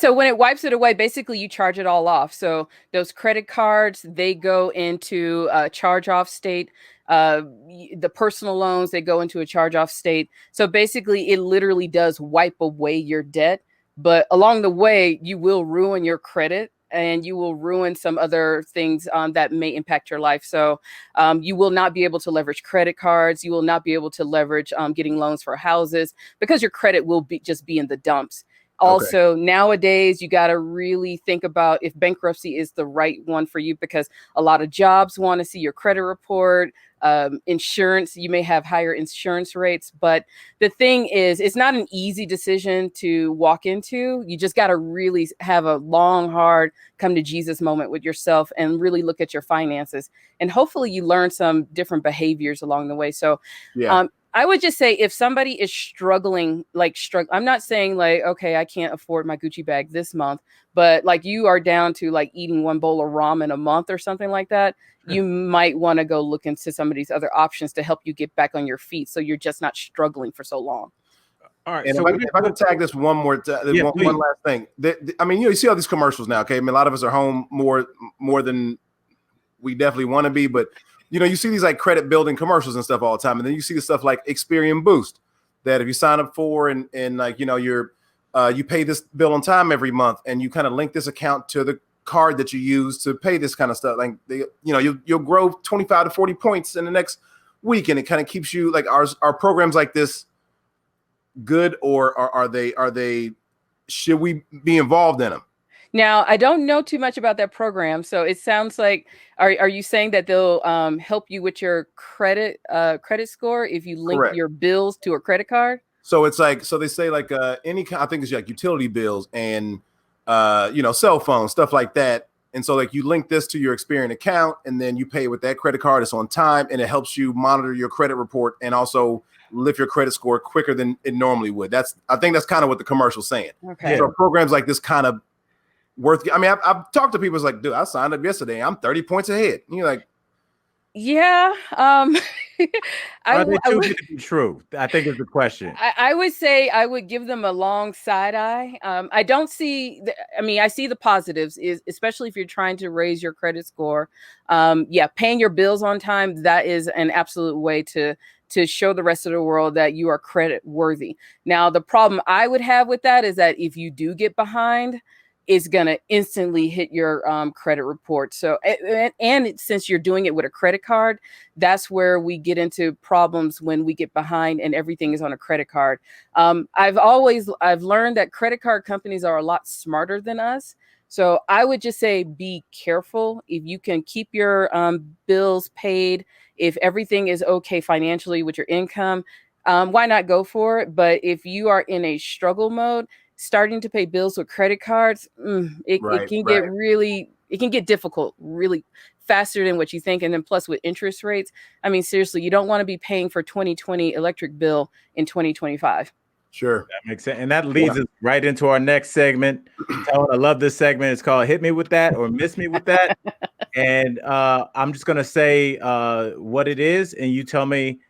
So when it wipes it away, basically you charge it all off. So those credit cards, they go into a charge-off state. The personal loans, they go into a charge-off state. So basically it literally does wipe away your debt. But along the way, you will ruin your credit and you will ruin some other things that may impact your life. So you will not be able to leverage credit cards. You will not be able to leverage getting loans for houses because your credit will just be in the dumps. Also, nowadays, you got to really think about if bankruptcy is the right one for you, because a lot of jobs want to see your credit report, insurance. You may have higher insurance rates. But the thing is, it's not an easy decision to walk into. You just got to really have a long, hard come to Jesus moment with yourself and really look at your finances. And hopefully you learn some different behaviors along the way. So I would just say if somebody is struggling, I'm not saying okay, I can't afford my Gucci bag this month, but you are down to eating one bowl of ramen a month or something like that. You might want to go look into some of these other options to help you get back on your feet, so you're just not struggling for so long. All right. And so if I can tag this one more, one last thing. You see all these commercials now. Okay, a lot of us are home more than we definitely want to be, but you see these credit building commercials and stuff all the time. And then you see the stuff like Experian Boost that if you sign up for and you pay this bill on time every month and you kind of link this account to the card that you use to pay this kind of stuff. You'll grow 25 to 40 points in the next week. And it kind of keeps you are programs like this good, or are they, should we be involved in them? Now, I don't know too much about that program, so it sounds like, are you saying that they'll help you with your credit score if you link your bills to a credit card? So it's so they say any kind, I think it's utility bills and cell phones, stuff like that. And so you link this to your Experian account and then you pay with that credit card. It's on time and it helps you monitor your credit report and also lift your credit score quicker than it normally would. I think that's kind of what the commercial's saying. Okay. So programs like this kind of worth. I've talked to people. It's dude, I signed up yesterday. I'm 30 points ahead. And you're yeah. Are they too good to be true? I think is the question. I would say I would give them a long side eye. I don't see. I see the positives, especially if you're trying to raise your credit score. Paying your bills on time, that is an absolute way to to show the rest of the world that you are credit worthy. Now, the problem I would have with that is that if you do get behind, it's going to instantly hit your credit report. So, and since you're doing it with a credit card, that's where we get into problems when we get behind and everything is on a credit card. I've learned that credit card companies are a lot smarter than us. So I would just say be careful. If you can keep your bills paid, if everything is okay financially with your income, why not go for it? But if you are in a struggle mode, starting to pay bills with credit cards, it can get difficult really faster than what you think. And then plus with interest rates, I mean, seriously, you don't want to be paying for 2020 electric bill in 2025. Sure. That makes sense. And that leads us right into our next segment. I love this segment. It's called Hit Me With That or Miss Me With That. And I'm just going to say what it is. And you tell me,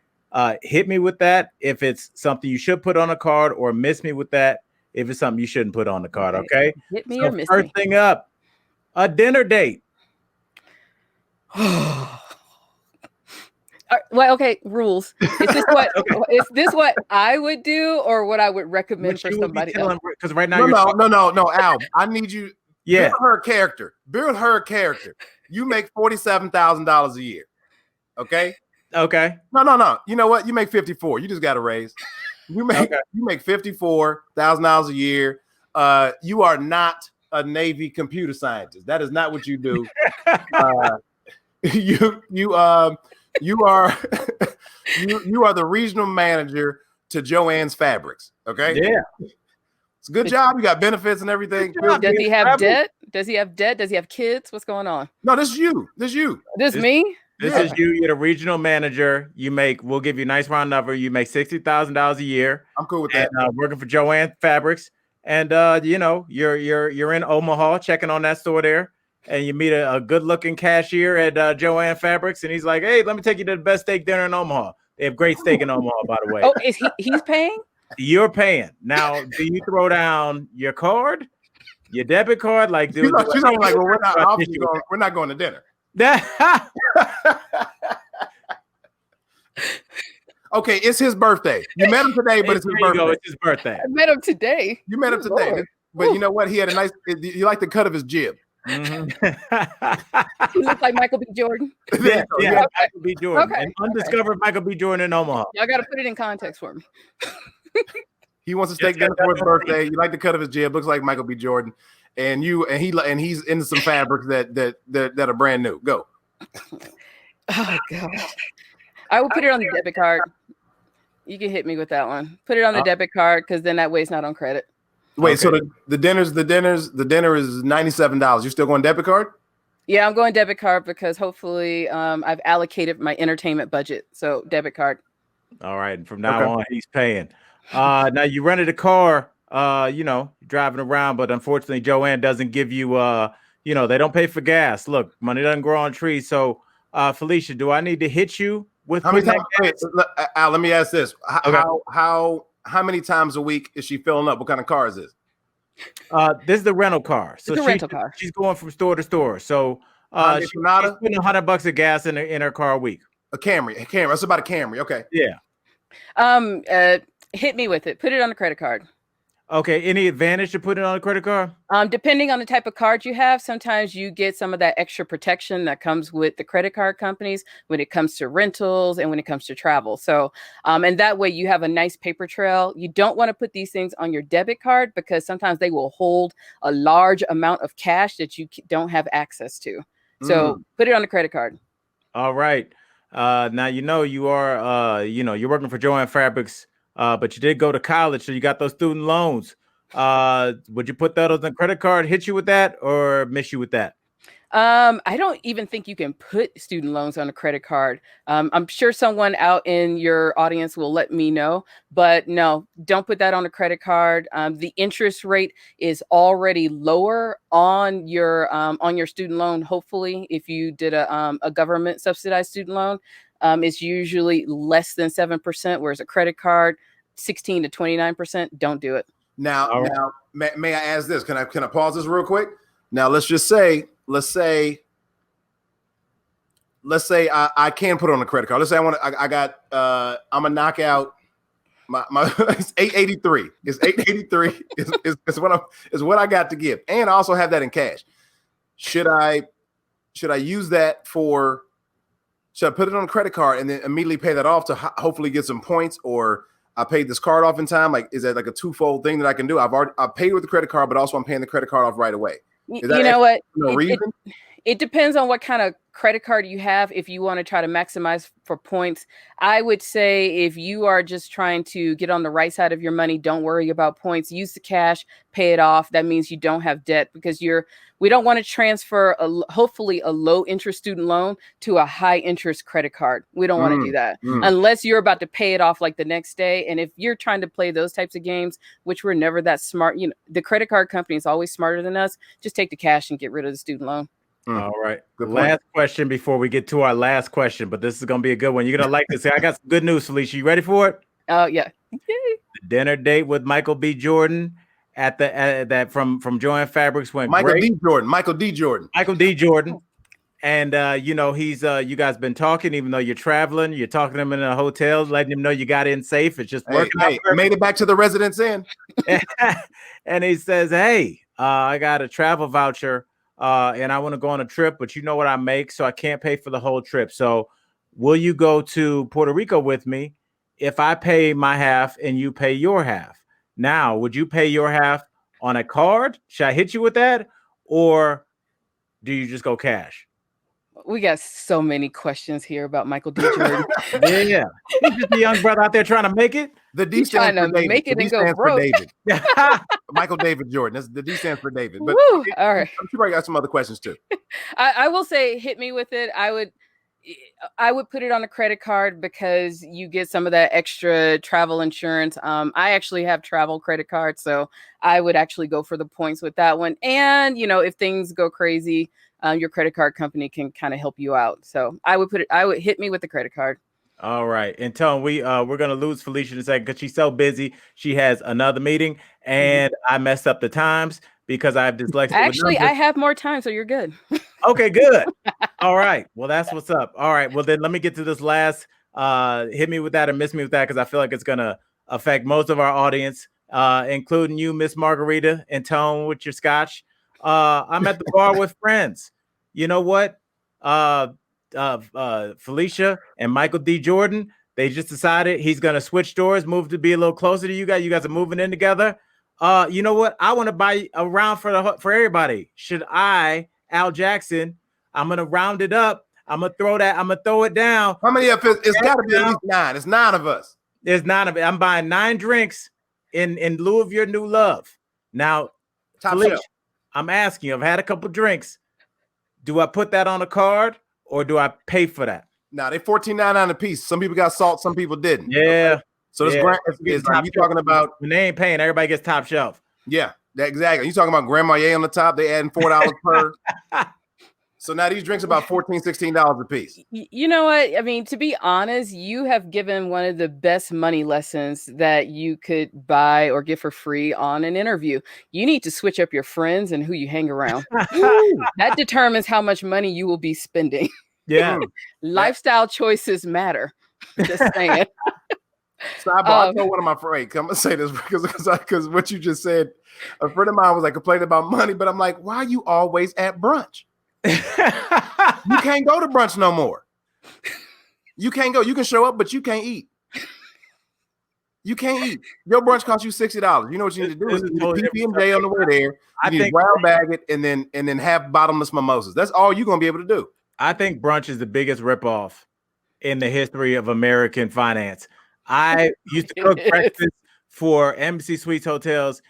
hit me with that if it's something you should put on a card, or miss me with that if it's something you shouldn't put on the card. Okay. Hit me or miss me. First thing up, a dinner date. Well, okay, rules. Is this what I would do or what I would recommend for somebody else? Because right now, no, Al, I need you. Yeah. Build her character. Build her character. You make $47,000 a year. Okay. Okay. No. You know what? You make 54. You just got a raise. You make $54,000 a year. You are not a Navy computer scientist. That is not what you do. You are the regional manager to Joanne's Fabrics. Okay. Yeah. It's a good job. You got benefits and everything. Does he have debt? Does he have debt? Does he have kids? What's going on? No, this is you. This is me. This is you. You're the regional manager. We'll give you a nice round number. You make $60,000 a year. I'm cool with that. Working for Joanne Fabrics, and you're in Omaha, checking on that store there, and you meet a good-looking cashier at Joanne Fabrics, and he's like, "Hey, let me take you to the best steak dinner in Omaha. They have great steak in Omaha, by the way." Oh, he's paying? You're paying. Now, do you throw down your card, your debit card? Like, she's like, well, we're not going to dinner. Okay, it's his birthday. You met him today, but it's his birthday. It's his birthday. I met him today. You met him today, Lord. But you know what? He had a nice. You like the cut of his jib. Mm-hmm. He looks like Michael B. Jordan. Yeah, Michael B. Jordan. Okay. An undiscovered Michael B. Jordan in Omaha. Y'all got to put it in context for me. He wants to steak dinner for his birthday. You like the cut of his jib. Looks like Michael B. Jordan. And he's into some fabrics that are brand new. Go. Oh God. I will put it on the debit card. You can hit me with that one. Put it on the debit card, because then that way it's not on credit. Wait, okay. So the dinner is $97. You're still going debit card? Yeah, I'm going debit card because hopefully I've allocated my entertainment budget. So debit card. All right. From now on, he's paying. Now you rented a car, driving around, but unfortunately Joanne doesn't give you, they don't pay for gas. Look, money doesn't grow on trees. So Phylecia, do I need to hit you with how many times? Al, let me ask this. How many times a week is she filling up? What kind of car is this? This is the rental car. So it's a rental car. She's going from store to store. So she's putting $100 of gas in her car a week. A Camry. That's about a Camry. Okay. Yeah. Hit me with it. Put it on the credit card. Okay. Any advantage to put it on a credit card? Depending on the type of card you have, sometimes you get some of that extra protection that comes with the credit card companies when it comes to rentals and when it comes to travel. So, and that way you have a nice paper trail. You don't want to put these things on your debit card because sometimes they will hold a large amount of cash that you don't have access to. So put it on the credit card. All right. Now, you are, you're working for Joanne Fabrics. But you did go to college, so you got those student loans. Would you put that on the credit card, hit you with that, or miss you with that? I don't even think you can put student loans on a credit card. I'm sure someone out in your audience will let me know, but no, don't put that on a credit card. The interest rate is already lower on your student loan. Hopefully, if you did a government subsidized student loan, it's usually less than 7%, whereas a credit card, 16 to 29%. Don't do it. Now, may I ask this? Can I pause this real quick? Now, let's say let's say I can put it on a credit card. Let's say I'm gonna knock out my it's 883. It's 883 is what I got to give, and I also have that in cash. Should I use that for? Should I put it on a credit card and then immediately pay that off to hopefully get some points, or I paid this card off in time? Like, is that like a twofold thing that I can do? I paid with the credit card, but also I'm paying the credit card off right away. You know what? No reason? It depends on what kind of credit card you have. If you want to try to maximize for points, I would say if you are just trying to get on the right side of your money, don't worry about points. Use the cash, pay it off. That means you don't have debt, because we don't want to transfer hopefully a low interest student loan to a high interest credit card. We don't want to do that unless you're about to pay it off like the next day. And if you're trying to play those types of games, which we're never that smart, the credit card company is always smarter than us. Just take the cash and get rid of the student loan. All right. Last question before we get to our last question, but this is going to be a good one. You're going to like this. I got some good news, Phylecia. You ready for it? Oh, yeah. The dinner date with Michael B. Jordan that from Joanne Fabrics went Michael great. Michael D. Jordan. And, he's, you guys been talking, even though you're traveling, you're talking to him in a hotel, letting him know you got in safe. It's just working out. I made it back to the Residence Inn. And he says, hey, I got a travel voucher. And I want to go on a trip, but you know what I make, so I can't pay for the whole trip. So will you go to Puerto Rico with me if I pay my half and you pay your half? Now, would you pay your half on a card? Should I hit you with that? Or do you just go cash? We got so many questions here about Michael D. Jordan. Yeah. He's just a young brother out there trying to make it. The D stands for David. Make it and go broke. Michael David Jordan. The D stands for David. But all right. I'm sure I got some other questions too. I will say, hit me with it. I would put it on a credit card because you get some of that extra travel insurance. I actually have travel credit cards, so I would actually go for the points with that one. And if things go crazy, your credit card company can kind of help you out. So I would hit me with the credit card. All right. And Tone, we're going to lose Phylecia in a second because she's so busy. She has another meeting, and I messed up the times because I have dyslexia. Actually, I have more time, so you're good. Okay, good. All right. Well, that's what's up. All right. Well, then let me get to this last hit me with that or miss me with that, because I feel like it's going to affect most of our audience, including you, Miss Margarita, and Tone with your scotch. I'm at the bar with friends. You know what? Phylecia and Michael D. Jordan, they just decided he's going to switch doors, move to be a little closer to you guys. You guys are moving in together. You know what? I want to buy a round for everybody. Should I, Al Jackson, I'm going to round it up. I'm going to throw it down. How many of it? It's got to be at least 9. It's 9 of us. There's 9 of it. I'm buying 9 drinks in lieu of your new love. Now, Phylecia, I'm asking you, I've had a couple drinks. Do I put that on a card or do I pay for that? Nah, they $14.99 a piece. Some people got salt, some people didn't. Yeah. Okay? So this is you talking about when they ain't paying, everybody gets top shelf. Yeah, exactly. You talking about Grand Marnier on the top, they adding $4 per. So now these drinks are about $14, $16 a piece. You know what? I mean, to be honest, you have given one of the best money lessons that you could buy or get for free on an interview. You need to switch up your friends and who you hang around. That determines how much money you will be spending. Yeah. Lifestyle choices matter. Just saying. So I told one of my friends, I'm gonna say this because what you just said, a friend of mine was like complaining about money, but I'm like, why are you always at brunch? You can't go to brunch no more. You can't go. You can show up, but you can't eat. You can't eat. Your brunch costs you $60. You know what you need to do is PB&J on the way there. You need to brown bag it and then have bottomless mimosas. That's all you're gonna be able to do. I think brunch is the biggest ripoff in the history of American finance. I used to cook breakfast for Embassy Suites hotels.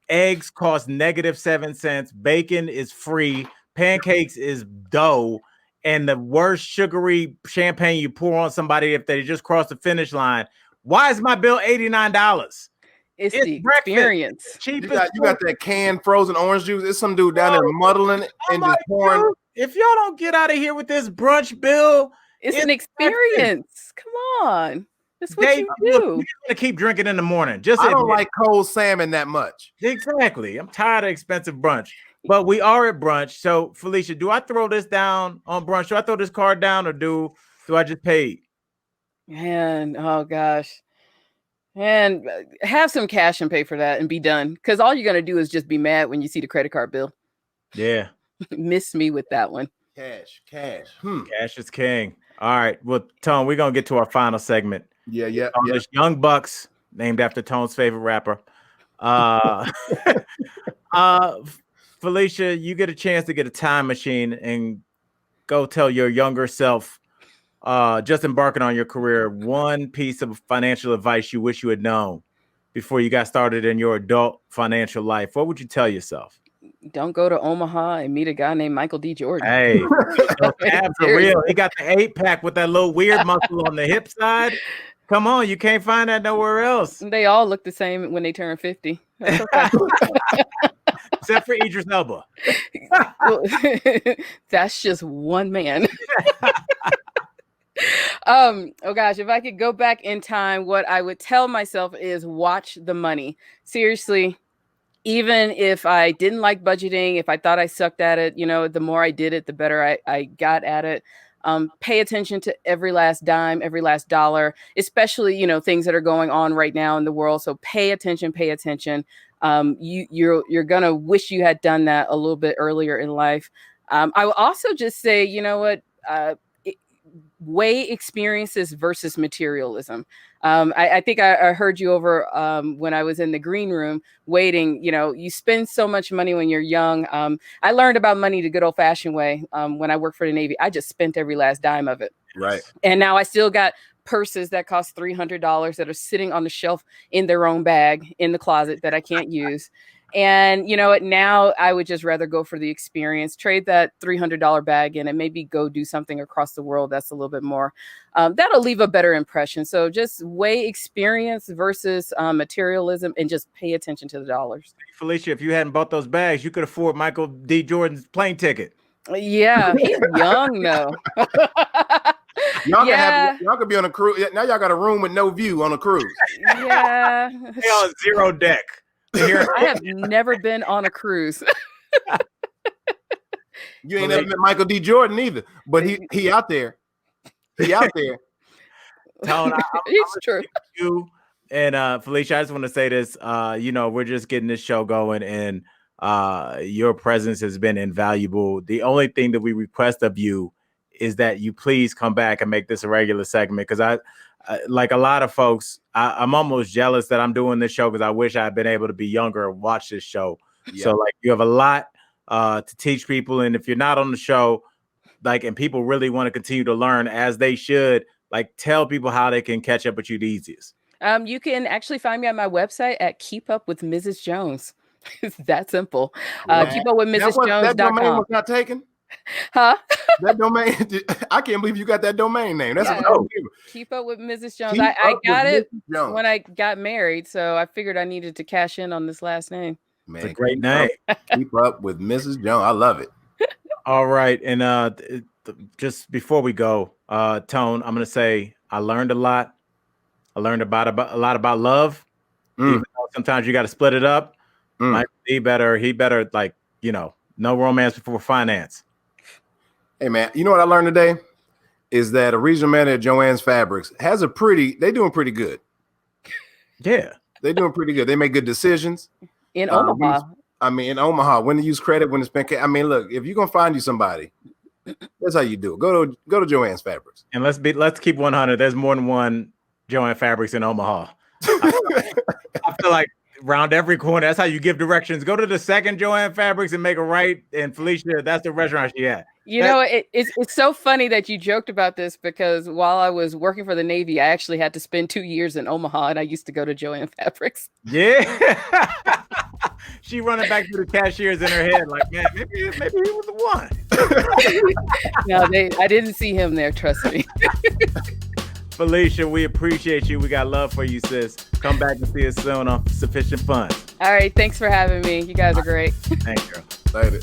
Eggs cost -7 cents. Bacon is free. Pancakes is dough. And the worst sugary champagne you pour on somebody if they just cross the finish line. Why is my bill $89? It's the experience. You got that canned frozen orange juice. There's some dude down there muddling and just pouring. Dude, if y'all don't get out of here with this brunch bill, it's an experience. Come on. That's what you do. You're gonna keep drinking in the morning. I don't like cold salmon that much. Exactly. I'm tired of expensive brunch. But we are at brunch. So Phylecia, do I throw this down on brunch? Do I throw this card down, or do I just pay? Man, oh gosh. And have some cash and pay for that and be done. Because all you're gonna do is just be mad when you see the credit card bill. Yeah. Miss me with that one. Cash. Cash is king. All right. Well, Tone, we're gonna get to our final segment. Yeah. Young Bucks, named after Tone's favorite rapper. Phylecia, you get a chance to get a time machine and go tell your younger self, just embarking on your career, one piece of financial advice you wish you had known before you got started in your adult financial life. What would you tell yourself? Don't go to Omaha and meet a guy named Michael D. Jordan. Hey, those abs are real. He got the 8-pack with that little weird muscle on the hip side. Come on, you can't find that nowhere else. They all look the same when they turn 50. That's okay. Except for Idris Elba. Well, that's just one man. Oh gosh, if I could go back in time, what I would tell myself is watch the money. Seriously, even if I didn't like budgeting, if I thought I sucked at it, the more I did it, the better I got at it. Pay attention to every last dime, every last dollar, especially, things that are going on right now in the world. So pay attention. You're going to wish you had done that a little bit earlier in life. I will also just say, weigh experiences versus materialism. I think I heard you over when I was in the green room waiting. You spend so much money when you're young. I learned about money the good old fashioned way when I worked for the Navy. I just spent every last dime of it. Right. And now I still got purses that cost $300 that are sitting on the shelf in their own bag in the closet that I can't use. And you know what? Now I would just rather go for the experience, trade that $300 bag in and maybe go do something across the world that's a little bit more. That'll leave a better impression. So just weigh experience versus materialism and just pay attention to the dollars. Phylecia, if you hadn't bought those bags, you could afford Michael D. Jordan's plane ticket. Yeah, he's young though. Y'all could be on a cruise. Now y'all got a room with no view on a cruise. Yeah. They on zero deck. I have never been on a cruise. You ain't never met Michael D. Jordan either, but he out there. He out there. Tone, It's true. You and Phylecia, I just want to say this. We're just getting this show going, and your presence has been invaluable. The only thing that we request of you is that you please come back and make this a regular segment, because I like a lot of folks, I'm almost jealous that I'm doing this show because I wish I had been able to be younger and watch this show. Yeah. So you have a lot to teach people. And if you're not on the show, and people really want to continue to learn, as they should, tell people how they can catch up with you the easiest. You can actually find me on my website at Keep Up with Mrs. Jones. It's that simple. KeepUpWithMrsJones.com. That domain was not taken? Huh? That domain, I can't believe you got that domain name. That's Keep Up with Mrs. Jones. I got it when I got married, so I figured I needed to cash in on this last name. Man, it's a great name. Keep Up with Mrs. Jones. I love it. All right, and just before we go, Tone, I'm gonna say I learned a lot. I learned about a lot about love. Even though sometimes you got to split it up. He better no romance before finance. Hey man, you know what I learned today is that a regional manager at Joann's Fabrics has they're doing pretty good. Yeah, they're doing pretty good. They make good decisions in Omaha. In Omaha, when to use credit, when to spend. Look, if you're gonna find you somebody, that's how you do it. Go to Joann's Fabrics. And let's keep 100. There's more than one Joann Fabrics in Omaha. I feel like around every corner, that's how you give directions. Go to the second Joann Fabrics and make a right. And Phylecia, that's the restaurant she at. It's so funny that you joked about this, because while I was working for the Navy, I actually had to spend 2 years in Omaha, and I used to go to Joann Fabrics. Yeah. She running back to the cashiers in her head man, maybe he was the one. No, I didn't see him there, trust me. Phylecia, we appreciate you. We got love for you, sis. Come back and see us soon on Sufficient Fun. All right, thanks for having me. You guys are great. Thank you. Later.